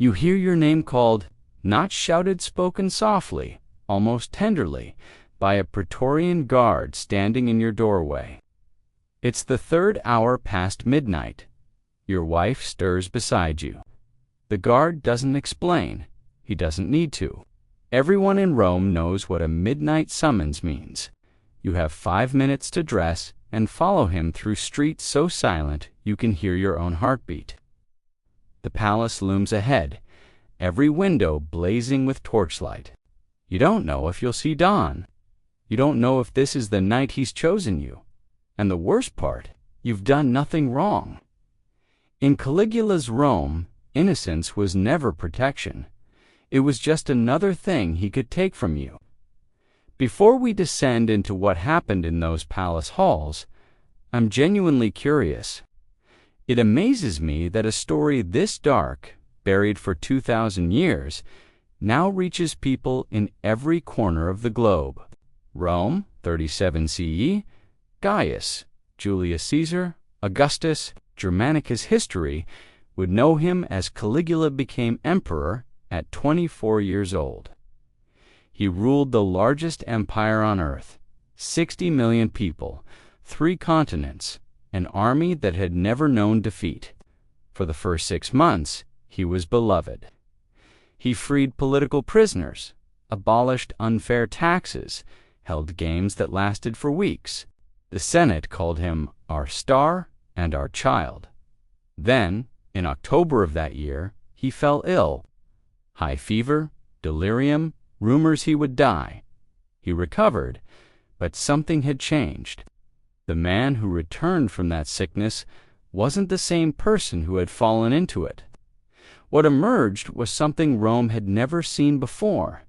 You hear your name called, not shouted, spoken softly, almost tenderly, by a Praetorian guard standing in your doorway. It's the 3rd hour past midnight. Your wife stirs beside you. The guard doesn't explain. He doesn't need to. Everyone in Rome knows what a midnight summons means. You have 5 minutes to dress and follow him through streets so silent you can hear your own heartbeat. The palace looms ahead, every window blazing with torchlight. You don't know if you'll see dawn. You don't know if this is the night he's chosen you. And the worst part, you've done nothing wrong. In Caligula's Rome, innocence was never protection. It was just another thing he could take from you. Before we descend into what happened in those palace halls, I'm genuinely curious. It amazes me that a story this dark, buried for 2,000 years, now reaches people in every corner of the globe. Rome, 37 CE, Gaius, Julius Caesar, Augustus, Germanicus history would know him as Caligula became emperor at 24 years old. He ruled the largest empire on earth, 60 million people, 3 continents, an army that had never known defeat. For the first 6 months, he was beloved. He freed political prisoners, abolished unfair taxes, held games that lasted for weeks. The Senate called him our star and our child. Then, in October of that year, he fell ill. High fever, delirium, rumors he would die. He recovered, but something had changed. The man who returned from that sickness wasn't the same person who had fallen into it. What emerged was something Rome had never seen before,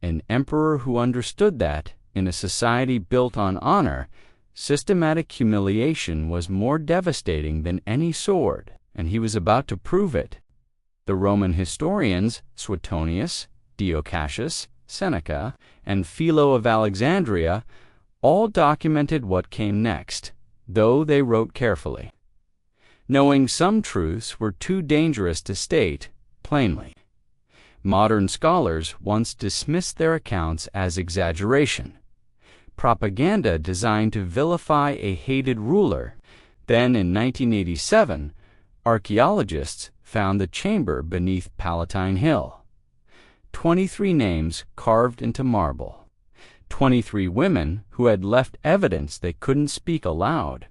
an emperor who understood that, in a society built on honor, systematic humiliation was more devastating than any sword, and he was about to prove it. The Roman historians, Suetonius, Dio Cassius, Seneca, and Philo of Alexandria, all documented what came next, though they wrote carefully, knowing some truths were too dangerous to state plainly. Modern scholars once dismissed their accounts as exaggeration, propaganda designed to vilify a hated ruler. Then, in 1987, archaeologists found the chamber beneath Palatine Hill. 23 names carved into marble. 23 women who had left evidence they couldn't speak aloud.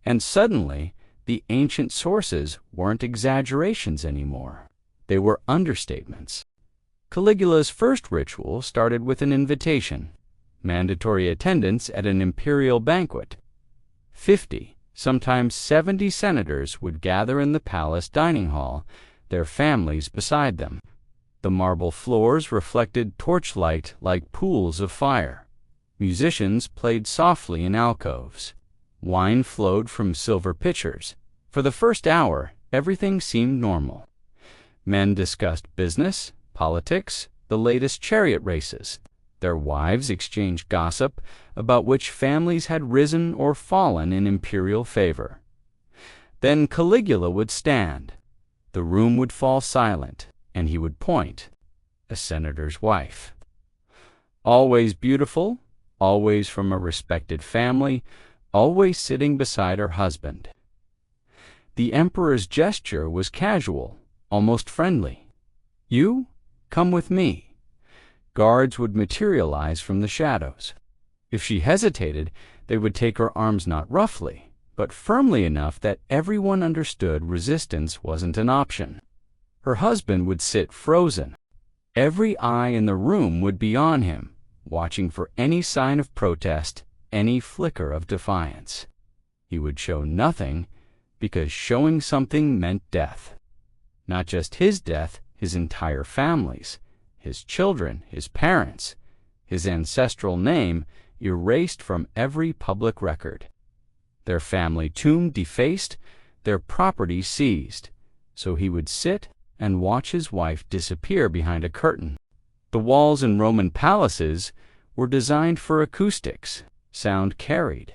And suddenly, the ancient sources weren't exaggerations anymore. They were understatements. Caligula's first ritual started with an invitation, mandatory attendance at an imperial banquet. 50, sometimes 70 senators would gather in the palace dining hall, their families beside them. The marble floors reflected torchlight like pools of fire. Musicians played softly in alcoves. Wine flowed from silver pitchers. For the first hour, everything seemed normal. Men discussed business, politics, the latest chariot races. Their wives exchanged gossip about which families had risen or fallen in imperial favor. Then Caligula would stand. The room would fall silent, and he would point, a senator's wife. Always beautiful, always from a respected family, always sitting beside her husband. The emperor's gesture was casual, almost friendly. You, come with me. Guards would materialize from the shadows. If she hesitated, they would take her arms not roughly, but firmly enough that everyone understood resistance wasn't an option. Her husband would sit frozen. Every eye in the room would be on him, watching for any sign of protest, any flicker of defiance. He would show nothing, because showing something meant death. Not just his death, his entire family's, his children, his parents, his ancestral name erased from every public record. Their family tomb defaced, their property seized, so he would sit and watch his wife disappear behind a curtain. The walls in Roman palaces were designed for acoustics, sound carried.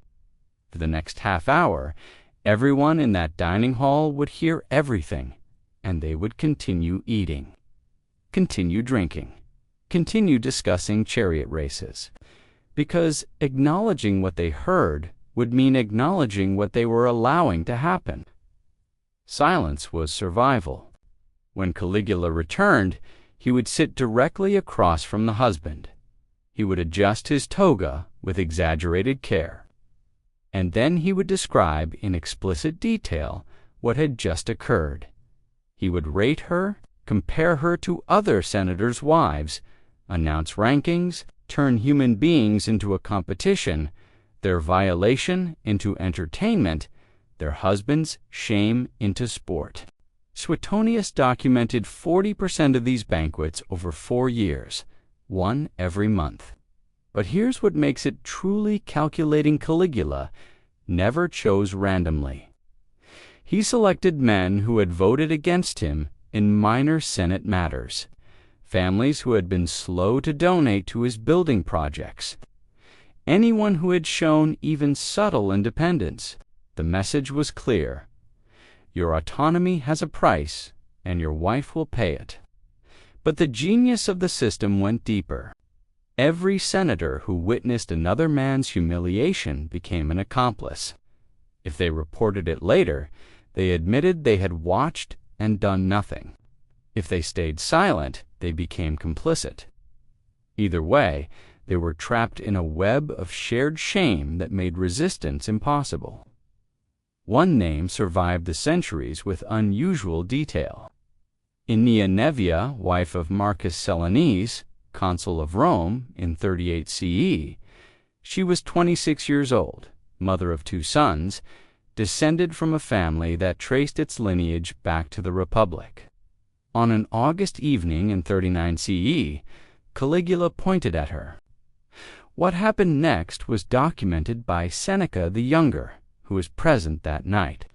For the next half hour, everyone in that dining hall would hear everything, and they would continue eating, continue drinking, continue discussing chariot races, because acknowledging what they heard would mean acknowledging what they were allowing to happen. Silence was survival. When Caligula returned, he would sit directly across from the husband. He would adjust his toga with exaggerated care, and then he would describe in explicit detail what had just occurred. He would rate her, compare her to other senators' wives, announce rankings, turn human beings into a competition, their violation into entertainment, their husbands' shame into sport. Suetonius documented 40% of these banquets over 4 years, one every month. But here's what makes it truly calculating. Caligula never chose randomly. He selected men who had voted against him in minor Senate matters, families who had been slow to donate to his building projects, anyone who had shown even subtle independence. The message was clear: your autonomy has a price, and your wife will pay it. But the genius of the system went deeper. Every senator who witnessed another man's humiliation became an accomplice. If they reported it later, they admitted they had watched and done nothing. If they stayed silent, they became complicit. Either way, they were trapped in a web of shared shame that made resistance impossible. One name survived the centuries with unusual detail. Ennia Nevia, wife of Marcus Silenus, consul of Rome in 38 CE, she was 26 years old, mother of 2 sons, descended from a family that traced its lineage back to the Republic. On an August evening in 39 CE, Caligula pointed at her. What happened next was documented by Seneca the Younger, who was present that night.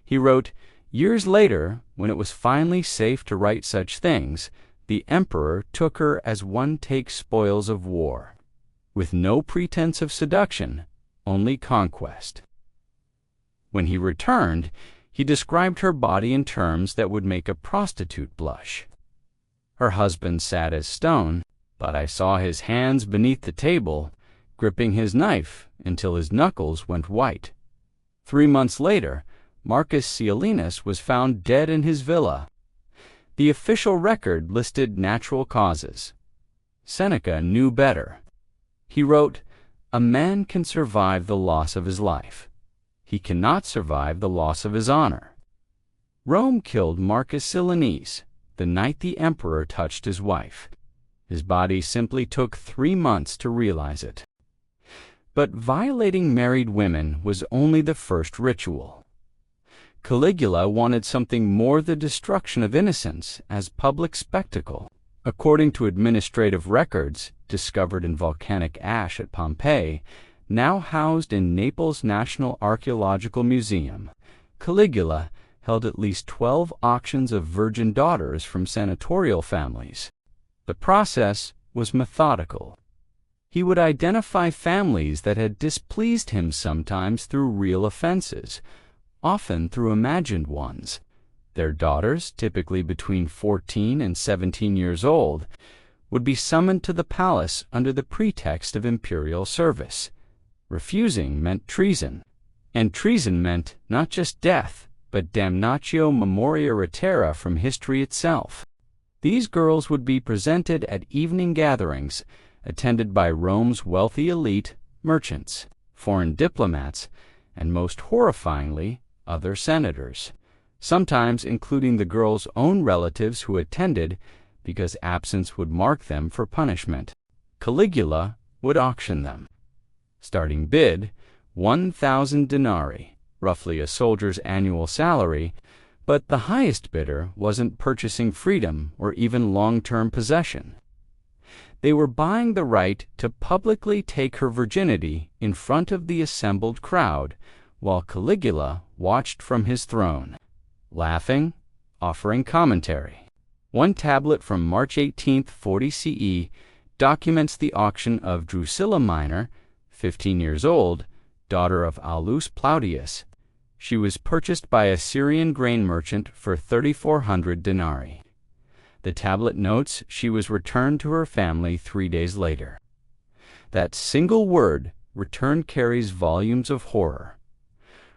He wrote, "Years later, when it was finally safe to write such things, the emperor took her as one takes spoils of war, with no pretense of seduction, only conquest. When he returned, he described her body in terms that would make a prostitute blush. Her husband sat as stone, but I saw his hands beneath the table, gripping his knife until his knuckles went white. 3 months later, Marcus Silenus was found dead in his villa. The official record listed natural causes. Seneca knew better. He wrote, 'A man can survive the loss of his life. He cannot survive the loss of his honor.' Rome killed Marcus Silenus the night the emperor touched his wife. His body simply took 3 months to realize it. But violating married women was only the first ritual. Caligula wanted something more: the destruction of innocence as public spectacle. According to administrative records discovered in volcanic ash at Pompeii, now housed in Naples' National Archaeological Museum, Caligula held at least 12 auctions of virgin daughters from senatorial families. The process was methodical. He would identify families that had displeased him, sometimes through real offenses, often through imagined ones. Their daughters, typically between 14 and 17 years old, would be summoned to the palace under the pretext of imperial service. Refusing meant treason, and treason meant not just death, but damnatio memoriae from history itself. These girls would be presented at evening gatherings attended by Rome's wealthy elite, merchants, foreign diplomats, and most horrifyingly, other senators, sometimes including the girls' own relatives who attended because absence would mark them for punishment. Caligula would auction them. Starting bid, 1,000 denarii, roughly a soldier's annual salary, but the highest bidder wasn't purchasing freedom or even long-term possession. They were buying the right to publicly take her virginity in front of the assembled crowd, while Caligula watched from his throne, laughing, offering commentary. One tablet from March 18, 40 CE, documents the auction of Drusilla Minor, 15 years old, daughter of Aulus Plautius. She was purchased by a Syrian grain merchant for 3,400 denarii. The tablet notes she was returned to her family 3 days later. That single word, return, carries volumes of horror.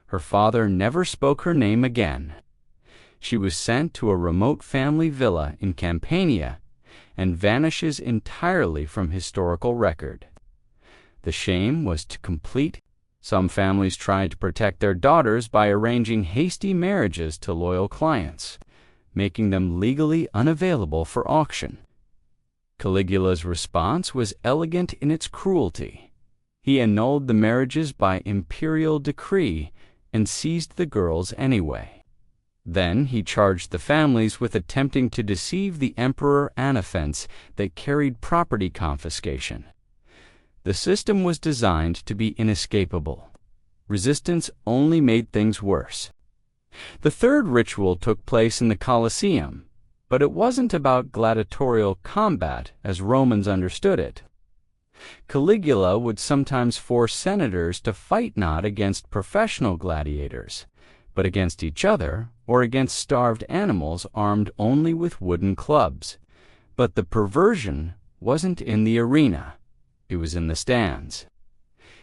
Her father never spoke her name again. She was sent to a remote family villa in Campania and vanishes entirely from historical record. The shame was complete. Some families tried to protect their daughters by arranging hasty marriages to loyal clients, making them legally unavailable for auction. Caligula's response was elegant in its cruelty. He annulled the marriages by imperial decree and seized the girls anyway. Then he charged the families with attempting to deceive the emperor, an offense that carried property confiscation. The system was designed to be inescapable. Resistance only made things worse. The third ritual took place in the Colosseum, but it wasn't about gladiatorial combat as Romans understood it. Caligula would sometimes force senators to fight not against professional gladiators, but against each other or against starved animals armed only with wooden clubs. But the perversion wasn't in the arena. It was in the stands.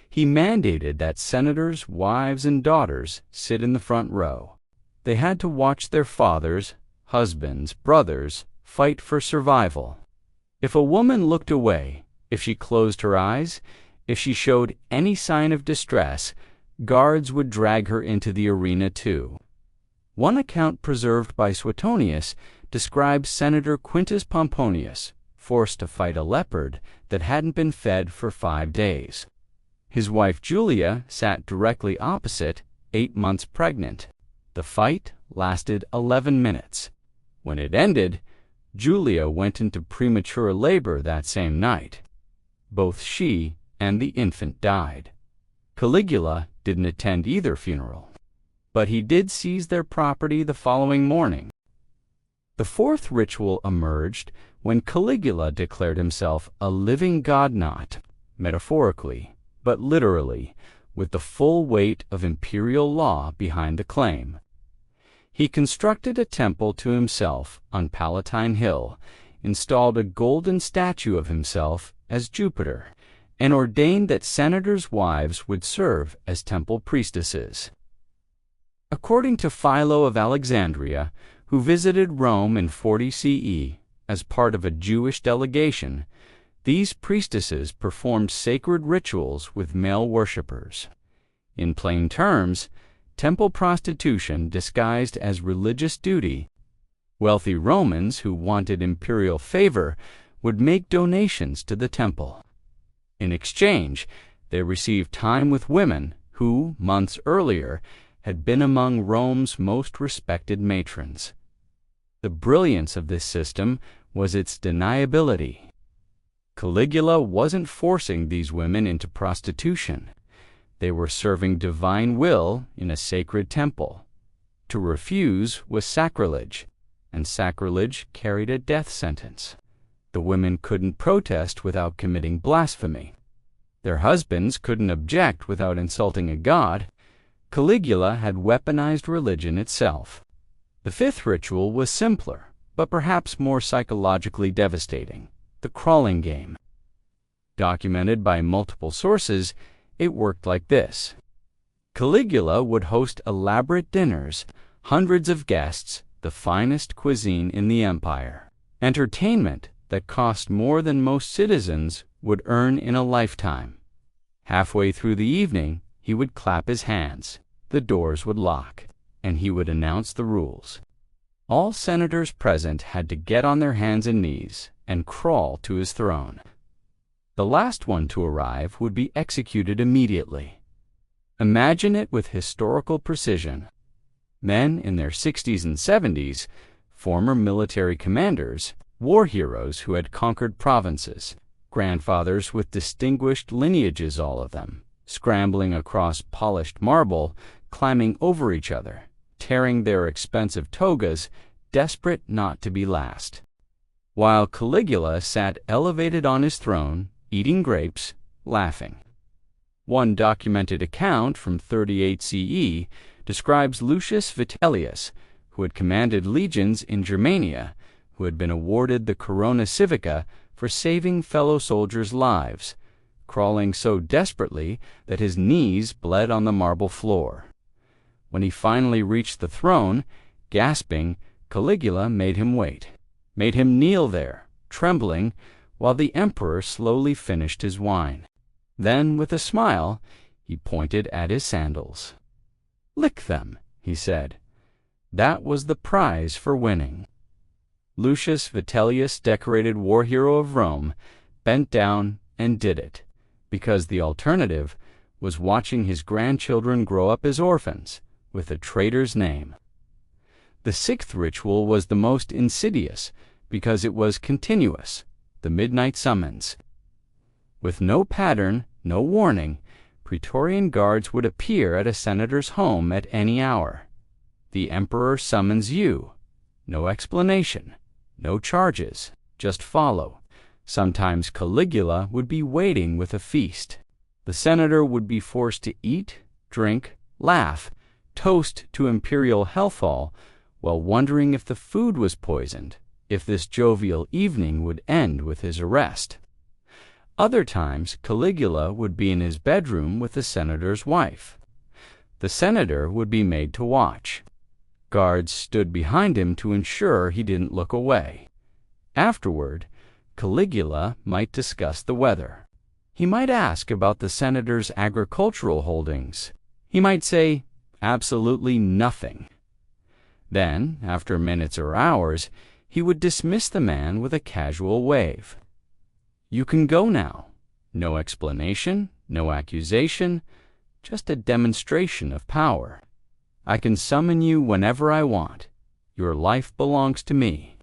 He mandated that senators' wives and daughters sit in the front row. They had to watch their fathers, husbands, brothers fight for survival. If a woman looked away, if she closed her eyes, if she showed any sign of distress, guards would drag her into the arena too. One account preserved by Suetonius describes Senator Quintus Pomponius forced to fight a leopard that hadn't been fed for 5 days. His wife Julia sat directly opposite, 8 months pregnant. The fight lasted 11 minutes. When it ended, Julia went into premature labor that same night. Both she and the infant died. Caligula didn't attend either funeral, but he did seize their property the following morning. The fourth ritual emerged when Caligula declared himself a living god, not metaphorically, but literally, with the full weight of imperial law behind the claim. He constructed a temple to himself on Palatine Hill, installed a golden statue of himself as Jupiter, and ordained that senators' wives would serve as temple priestesses. According to Philo of Alexandria, who visited Rome in 40 CE as part of a Jewish delegation, these priestesses performed sacred rituals with male worshippers. In plain terms, temple prostitution disguised as religious duty. Wealthy Romans who wanted imperial favor would make donations to the temple. In exchange, they received time with women who, months earlier, had been among Rome's most respected matrons. The brilliance of this system was its deniability. Caligula wasn't forcing these women into prostitution. They were serving divine will in a sacred temple. To refuse was sacrilege, and sacrilege carried a death sentence. The women couldn't protest without committing blasphemy. Their husbands couldn't object without insulting a god. Caligula had weaponized religion itself. The fifth ritual was simpler, but perhaps more psychologically devastating: the crawling game. Documented by multiple sources, it worked like this. Caligula would host elaborate dinners, hundreds of guests, the finest cuisine in the empire. Entertainment that cost more than most citizens would earn in a lifetime. Halfway through the evening, he would clap his hands, the doors would lock, and he would announce the rules. All senators present had to get on their hands and knees and crawl to his throne. The last one to arrive would be executed immediately. Imagine it with historical precision. Men in their 60s and 70s, former military commanders, war heroes who had conquered provinces, grandfathers with distinguished lineages, all of them, scrambling across polished marble, climbing over each other, tearing their expensive togas, desperate not to be last. While Caligula sat elevated on his throne, eating grapes, laughing. One documented account from 38 CE describes Lucius Vitellius, who had commanded legions in Germania, who had been awarded the Corona Civica for saving fellow soldiers' lives, crawling so desperately that his knees bled on the marble floor. When he finally reached the throne, gasping, Caligula made him wait, made him kneel there, trembling, while the emperor slowly finished his wine. Then, with a smile, he pointed at his sandals. "Lick them," he said. That was the prize for winning. Lucius Vitellius, decorated war hero of Rome, bent down and did it, because the alternative was watching his grandchildren grow up as orphans with a traitor's name. The sixth ritual was the most insidious because it was continuous, the midnight summons. With no pattern, no warning, Praetorian guards would appear at a senator's home at any hour. The emperor summons you. No explanation, no charges, just follow. Sometimes Caligula would be waiting with a feast. The senator would be forced to eat, drink, laugh, toast to imperial healthful, while wondering if the food was poisoned, if this jovial evening would end with his arrest. Other times, Caligula would be in his bedroom with the senator's wife. The senator would be made to watch. Guards stood behind him to ensure he didn't look away. Afterward, Caligula might discuss the weather. He might ask about the senator's agricultural holdings. He might say absolutely nothing. Then, after minutes or hours, he would dismiss the man with a casual wave. "You can go now." No explanation, no accusation, just a demonstration of power. "I can summon you whenever I want. Your life belongs to me."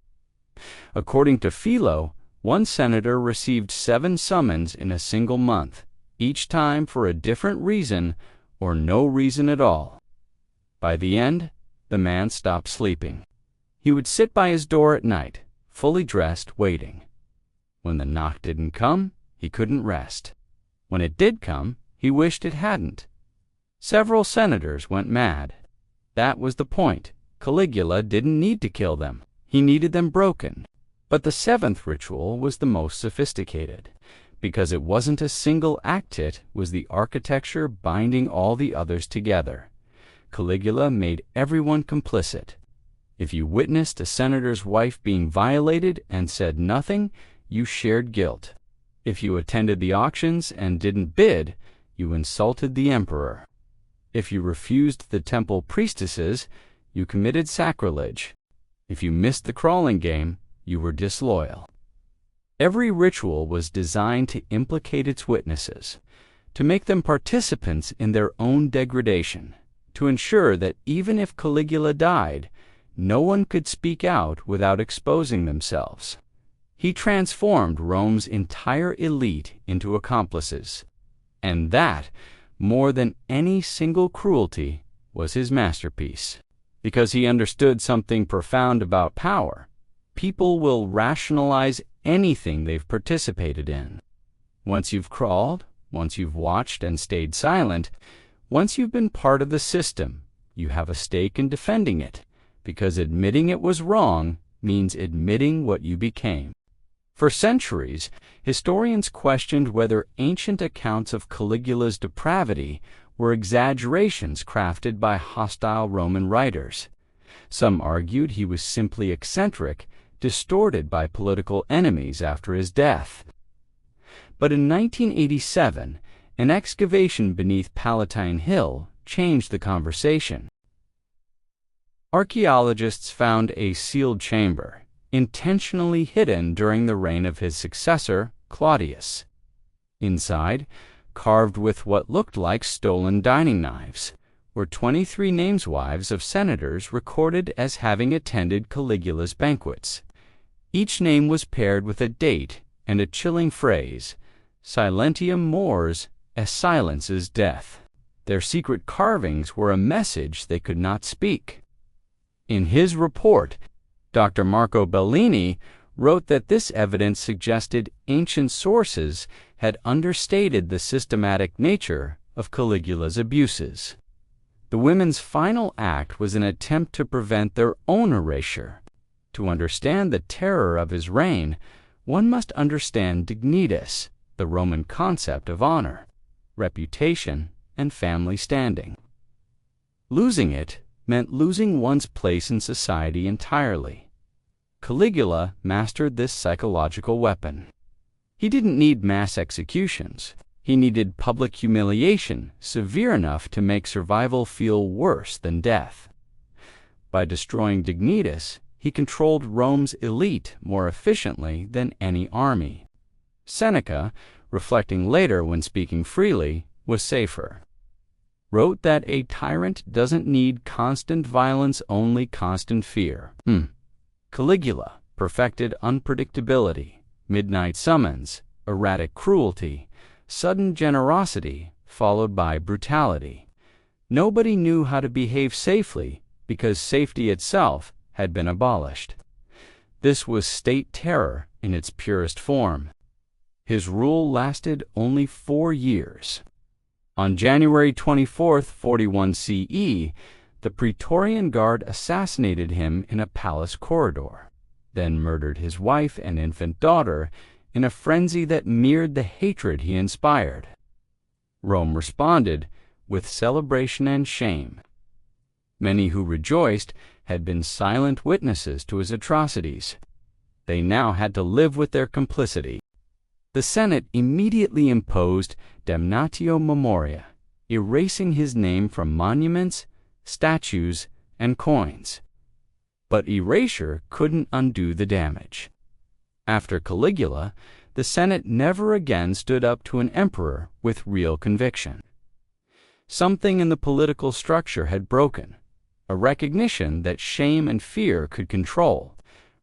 According to Philo, one senator received 7 summons in a single month, each time for a different reason or no reason at all. By the end, the man stopped sleeping. He would sit by his door at night, fully dressed, waiting. When the knock didn't come, he couldn't rest. When it did come, he wished it hadn't. Several senators went mad. That was the point. Caligula didn't need to kill them. He needed them broken. But the 7th ritual was the most sophisticated, because it wasn't a single act, it was the architecture binding all the others together. Caligula made everyone complicit. If you witnessed a senator's wife being violated and said nothing, you shared guilt. If you attended the auctions and didn't bid, you insulted the emperor. If you refused the temple priestesses, you committed sacrilege. If you missed the crawling game, you were disloyal. Every ritual was designed to implicate its witnesses, to make them participants in their own degradation, to ensure that even if Caligula died, no one could speak out without exposing themselves. He transformed Rome's entire elite into accomplices. And that, more than any single cruelty, was his masterpiece. Because he understood something profound about power. People will rationalize anything they've participated in. Once you've crawled, once you've watched and stayed silent, once you've been part of the system, you have a stake in defending it, because admitting it was wrong means admitting what you became. For centuries, historians questioned whether ancient accounts of Caligula's depravity were exaggerations crafted by hostile Roman writers. Some argued he was simply eccentric, distorted by political enemies after his death. But in 1987, an excavation beneath Palatine Hill changed the conversation. Archaeologists found a sealed chamber, intentionally hidden during the reign of his successor, Claudius. Inside, carved with what looked like stolen dining knives, were 23 nameswives of senators recorded as having attended Caligula's banquets. Each name was paired with a date and a chilling phrase, "Silentium mors, as silence is death." Their secret carvings were a message they could not speak. In his report, Dr. Marco Bellini wrote that this evidence suggested ancient sources had understated the systematic nature of Caligula's abuses. The women's final act was an attempt to prevent their own erasure. To understand the terror of his reign, one must understand dignitas, the Roman concept of honor, reputation, and family standing. Losing it meant losing one's place in society entirely. Caligula mastered this psychological weapon. He didn't need mass executions. He needed public humiliation severe enough to make survival feel worse than death. By destroying dignitas, he controlled Rome's elite more efficiently than any army. Seneca, reflecting later when speaking freely, was safer. Wrote that a tyrant doesn't need constant violence, only constant fear. Caligula perfected unpredictability, midnight summons, erratic cruelty, sudden generosity followed by brutality. Nobody knew how to behave safely because safety itself had been abolished. This was state terror in its purest form. His rule lasted only 4 years. On January 24, 41 CE, the Praetorian Guard assassinated him in a palace corridor, then murdered his wife and infant daughter in a frenzy that mirrored the hatred he inspired. Rome responded with celebration and shame. Many who rejoiced had been silent witnesses to his atrocities. They now had to live with their complicity. The Senate immediately imposed damnatio memoria, erasing his name from monuments, statues, and coins. But erasure couldn't undo the damage. After Caligula, the Senate never again stood up to an emperor with real conviction. Something in the political structure had broken, a recognition that shame and fear could control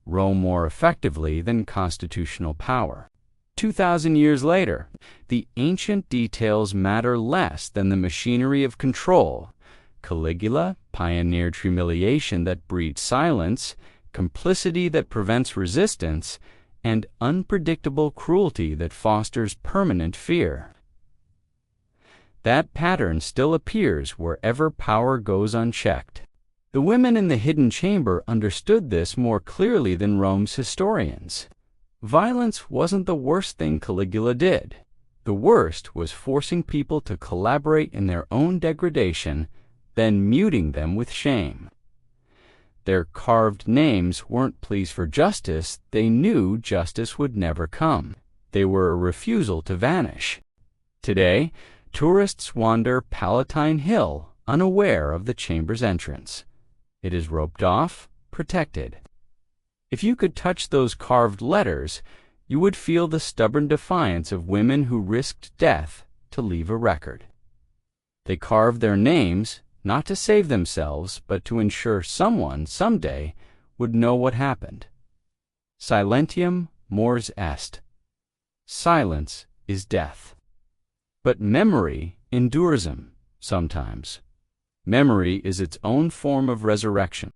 Rome more effectively than constitutional power. 2,000 years later, the ancient details matter less than the machinery of control. Caligula pioneered humiliation that breeds silence, complicity that prevents resistance, and unpredictable cruelty that fosters permanent fear. That pattern still appears wherever power goes unchecked. The women in the hidden chamber understood this more clearly than Rome's historians. Violence wasn't the worst thing Caligula did. The worst was forcing people to collaborate in their own degradation, then muting them with shame. Their carved names weren't pleas for justice. They knew justice would never come. They were a refusal to vanish. Today, tourists wander Palatine Hill unaware of the chamber's entrance. It is roped off, protected. If you could touch those carved letters, you would feel the stubborn defiance of women who risked death to leave a record. They carved their names not to save themselves, but to ensure someone someday would know what happened. Silentium mors est. Silence is death. But memory endures sometimes. Memory is its own form of resurrection.